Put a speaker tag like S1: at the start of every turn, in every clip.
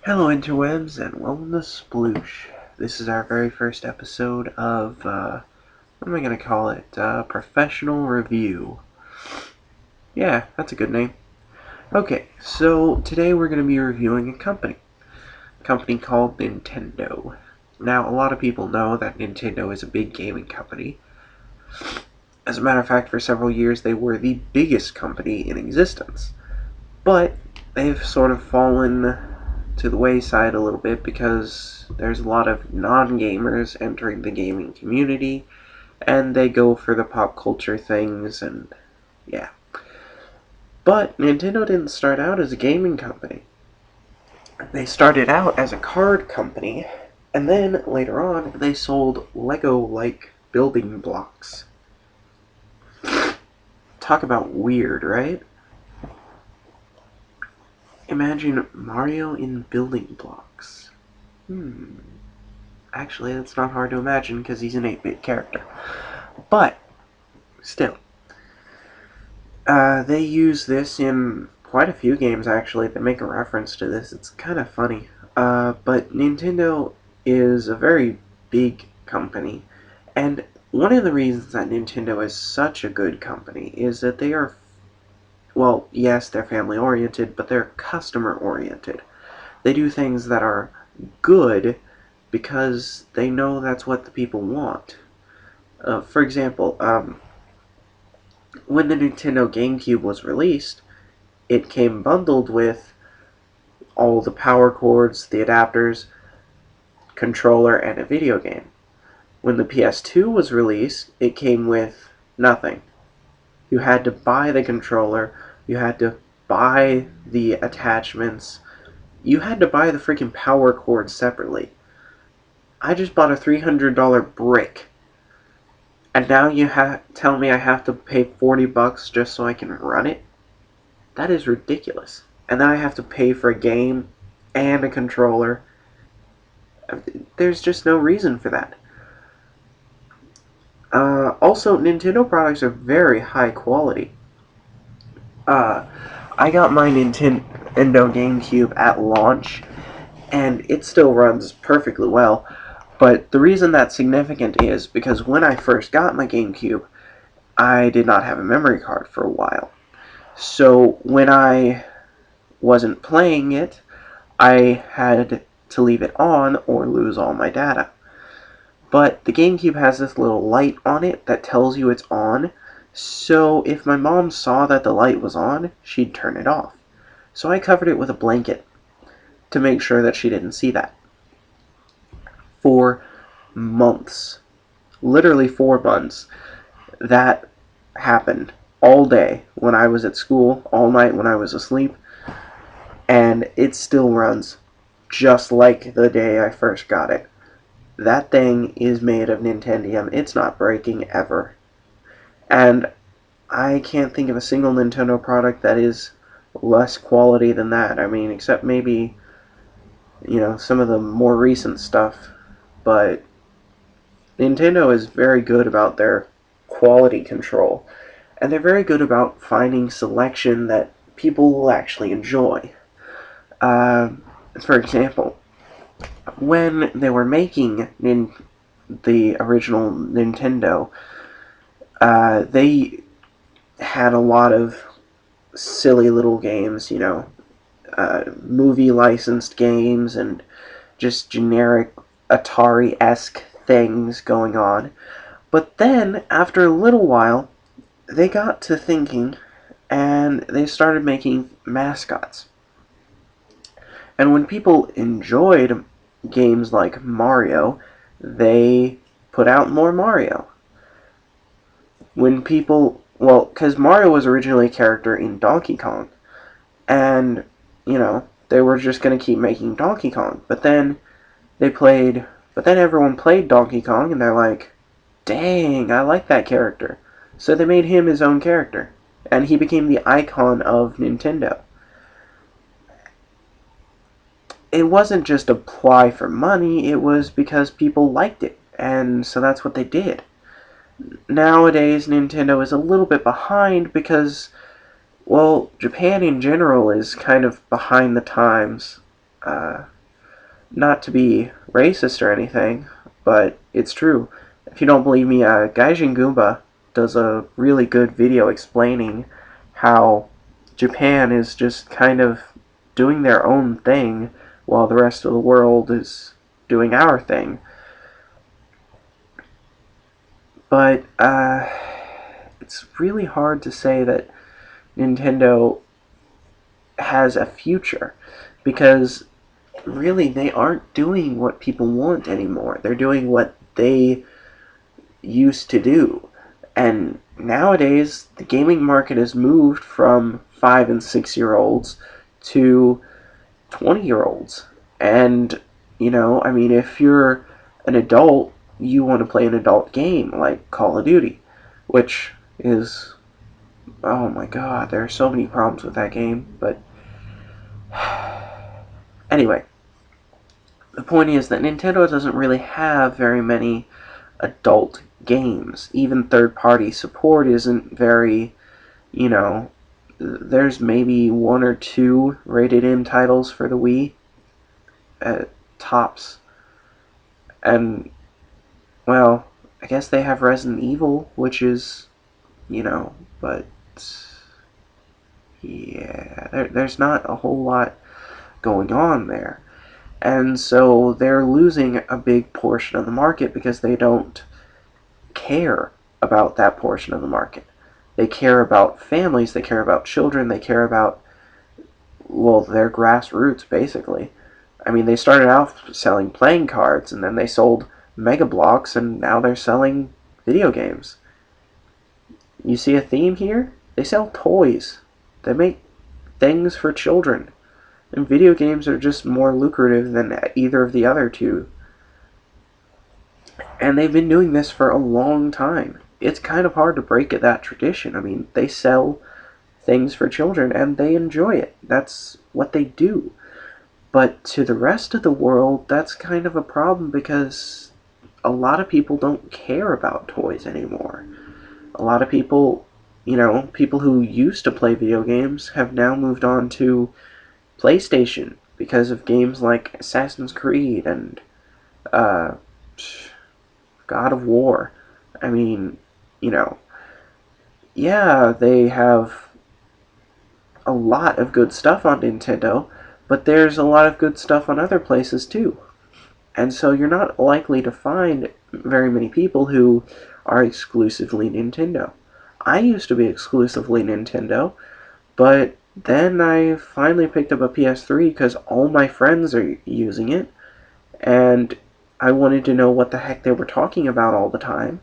S1: Hello interwebs and welcome to S.P.L.U.S.H. This is our very first episode of, what am I going to call it? Professional Review. Yeah, that's a good name. Okay, so today we're going to be reviewing a company called Nintendo. Now, a lot of people know that Nintendo is a big gaming company. As a matter of fact, for several years they were the biggest company in existence. But they've sort of fallen to the wayside a little bit because there's a lot of non-gamers entering the gaming community, and they go for the pop culture things, and yeah. But Nintendo didn't start out as a gaming company. They started out as a card company, and then later on they sold Lego-like building blocks. Talk about weird, right? Imagine Mario in building blocks. Actually, that's not hard to imagine because he's an 8-bit character. But, still. They use this in quite a few games, actually, that make a reference to this. It's kind of funny. But Nintendo is a very big company. And one of the reasons that Nintendo is such a good company is that they are, well, yes, they're family-oriented, but they're customer-oriented. They do things that are good because they know that's what the people want. For example, when the Nintendo GameCube was released, it came bundled with all the power cords, the adapters, controller, and a video game. When the PS2 was released, it came with nothing. You had to buy the controller, you had to buy the attachments, you had to buy the freaking power cords separately. I just bought a $300 brick, and now you tell me I have to pay $40 just so I can run it? That is ridiculous. And then I have to pay for a game and a controller. There's just no reason for that. Also, Nintendo products are very high quality. I got my Nintendo GameCube at launch, and it still runs perfectly well. But the reason that's significant is because when I first got my GameCube, I did not have a memory card for a while. So when I wasn't playing it, I had to leave it on or lose all my data. But the GameCube has this little light on it that tells you it's on, so if my mom saw that the light was on, she'd turn it off. So I covered it with a blanket to make sure that she didn't see that. For months, literally 4 months, that happened all day when I was at school, all night when I was asleep, and it still runs just like the day I first got it. That thing is made of Nintendium. It's not breaking ever. And I can't think of a single Nintendo product that is less quality than that. I mean, except maybe, some of the more recent stuff. But Nintendo is very good about their quality control. And they're very good about finding selection that people will actually enjoy. For example, when they were making the original Nintendo, they had a lot of silly little games, movie licensed games and just generic Atari-esque things going on. But then, after a little while, they got to thinking and they started making mascots. And when people enjoyed games like Mario, they put out more Mario. When people, well, because Mario was originally a character in Donkey Kong, and, they were just going to keep making Donkey Kong, but then everyone played Donkey Kong, and they're like, dang, I like that character. So they made him his own character, and he became the icon of Nintendo. It wasn't just a ply for money, it was because people liked it, and so that's what they did. Nowadays, Nintendo is a little bit behind because, well, Japan in general is kind of behind the times. not to be racist or anything, but it's true. If you don't believe me, Gaijin Goomba does a really good video explaining how Japan is just kind of doing their own thing while the rest of the world is doing our thing. But it's really hard to say that Nintendo has a future because really they aren't doing what people want anymore. They're doing what they used to do. And nowadays, the gaming market has moved from 5 and 6 year olds to 20-year olds. And, I mean, if you're an adult, you want to play an adult game like Call of Duty, which is, oh my god, there are so many problems with that game. But anyway, the point is that Nintendo doesn't really have very many adult games. Even third-party support isn't very, there's maybe one or two rated M titles for the Wii at tops. And, well, I guess they have Resident Evil, which is, but yeah, there's not a whole lot going on there. And so they're losing a big portion of the market because they don't care about that portion of the market. They care about families, they care about children, they care about, well, their grassroots, basically. I mean, they started out selling playing cards, and then they sold Mega Bloks, and now they're selling video games. You see a theme here? They sell toys. They make things for children. And video games are just more lucrative than either of the other two. And they've been doing this for a long time. It's kind of hard to break that tradition. I mean, they sell things for children and they enjoy it. That's what they do. But to the rest of the world, that's kind of a problem because a lot of people don't care about toys anymore. A lot of people, people who used to play video games have now moved on to PlayStation because of games like Assassin's Creed and God of War. I mean, yeah, they have a lot of good stuff on Nintendo, but there's a lot of good stuff on other places too. And so you're not likely to find very many people who are exclusively Nintendo. I used to be exclusively Nintendo, but then I finally picked up a PS3 because all my friends are using it, and I wanted to know what the heck they were talking about all the time.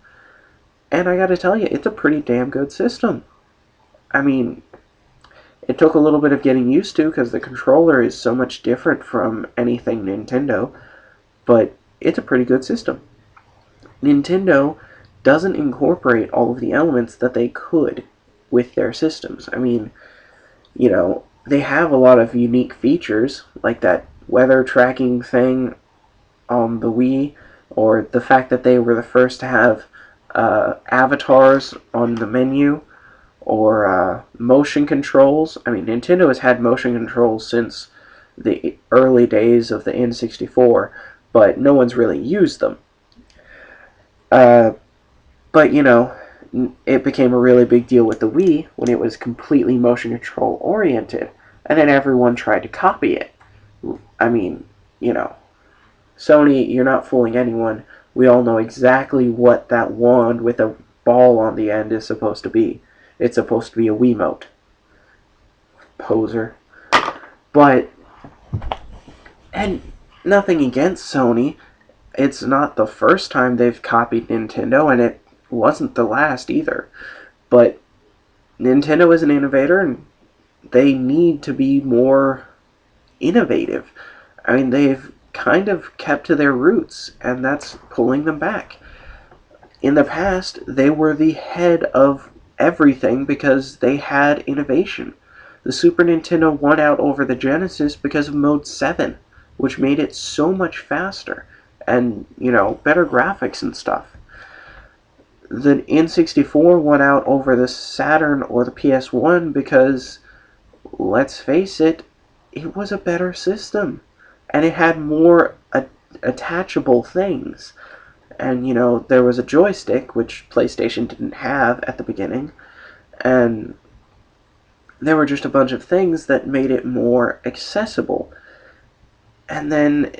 S1: And I gotta tell you, it's a pretty damn good system. I mean, it took a little bit of getting used to because the controller is so much different from anything Nintendo, but it's a pretty good system. Nintendo doesn't incorporate all of the elements that they could with their systems. I mean, they have a lot of unique features, like that weather tracking thing on the Wii, or the fact that they were the first to have avatars on the menu, or motion controls. I mean, Nintendo has had motion controls since the early days of the N64, but no one's really used them. But, it became a really big deal with the Wii when it was completely motion control oriented, and then everyone tried to copy it. I mean, Sony, you're not fooling anyone. We all know exactly what that wand with a ball on the end is supposed to be. It's supposed to be a Wiimote. Poser. But, and nothing against Sony. It's not the first time they've copied Nintendo, and it wasn't the last either. But Nintendo is an innovator, and they need to be more innovative. I mean, they've kind of kept to their roots, and that's pulling them back. In the past, they were the head of everything because they had innovation. The Super Nintendo won out over the Genesis because of Mode 7, which made it so much faster and, better graphics and stuff. The N64 won out over the Saturn or the PS1 because, let's face it, it was a better system. and it had more attachable things. And, there was a joystick, which PlayStation didn't have at the beginning, and there were just a bunch of things that made it more accessible. And then,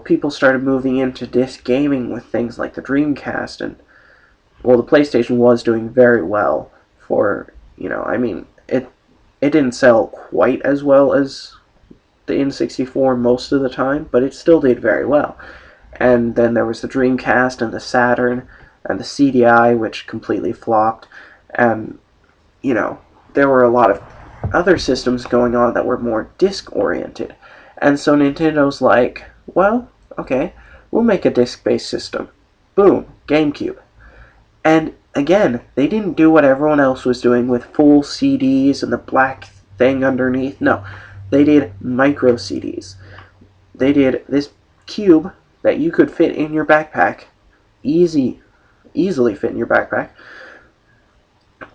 S1: people started moving into disc gaming with things like the Dreamcast, and, well, the PlayStation was doing very well for, it didn't sell quite as well as the N64 most of the time, but it still did very well. And then there was the Dreamcast and the Saturn and the CDI, which completely flopped. And, there were a lot of other systems going on that were more disc oriented. And so Nintendo's like, well, okay, we'll make a disc based system. Boom, GameCube. And again, they didn't do what everyone else was doing with full CDs and the black thing underneath. No, they did micro CDs. They did this cube that you could fit in your backpack, easily fit in your backpack.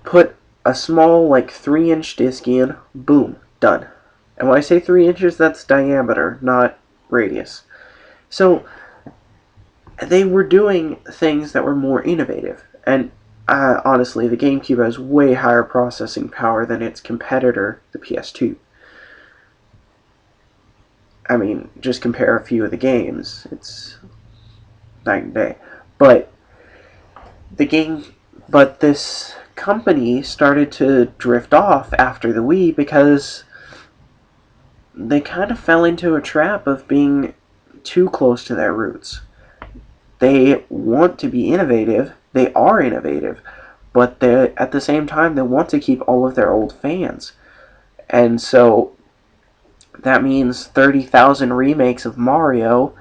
S1: Put a small, like 3-inch disc in, boom, done. And when I say 3 inches, that's diameter, not radius. So they were doing things that were more innovative. And honestly, the GameCube has way higher processing power than its competitor, the PS2. I mean, just compare a few of the games. It's night and day. But this company started to drift off after the Wii because they kind of fell into a trap of being too close to their roots. They want to be innovative. They are innovative. But at the same time, they want to keep all of their old fans. And so that means 30,000 remakes of Mario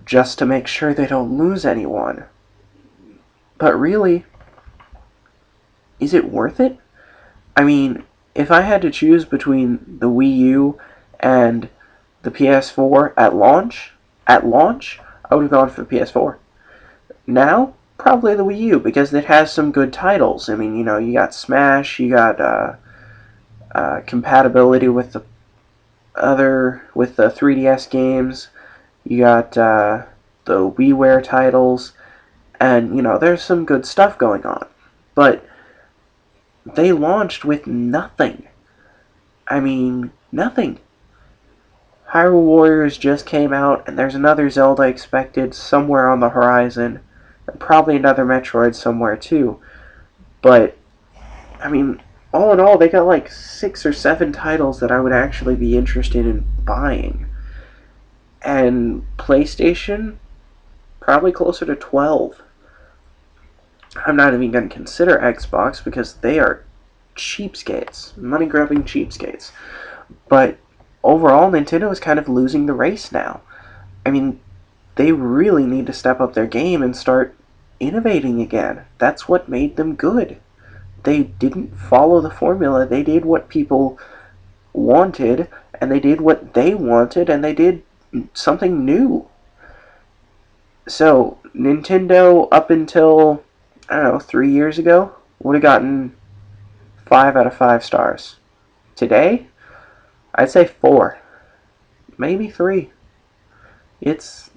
S1: just to make sure they don't lose anyone. But really, is it worth it? I mean, if I had to choose between the Wii U and the PS4 at launch, I would have gone for the PS4. Now, probably the Wii U, because it has some good titles. I mean, you got Smash, you got compatibility with the 3DS games, you got the WiiWare titles, and, there's some good stuff going on. But they launched with nothing. I mean, nothing. Hyrule Warriors just came out, and there's another Zelda expected somewhere on the horizon, and probably another Metroid somewhere too. But, I mean, all in all, they got like 6 or 7 titles that I would actually be interested in buying. And PlayStation, probably closer to 12. I'm not even going to consider Xbox because they are cheapskates, money-grubbing cheapskates. But overall, Nintendo is kind of losing the race now. I mean, they really need to step up their game and start innovating again. That's what made them good. They didn't follow the formula. They did what people wanted, and they did what they wanted, and they did something new. So, Nintendo, up until, I don't know, 3 years ago, would have gotten 5 out of 5 stars. Today, I'd say 4. Maybe 3. It's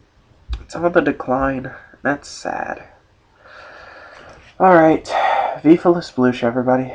S1: on the decline. That's sad. Alright. Viva la Sploosh, everybody.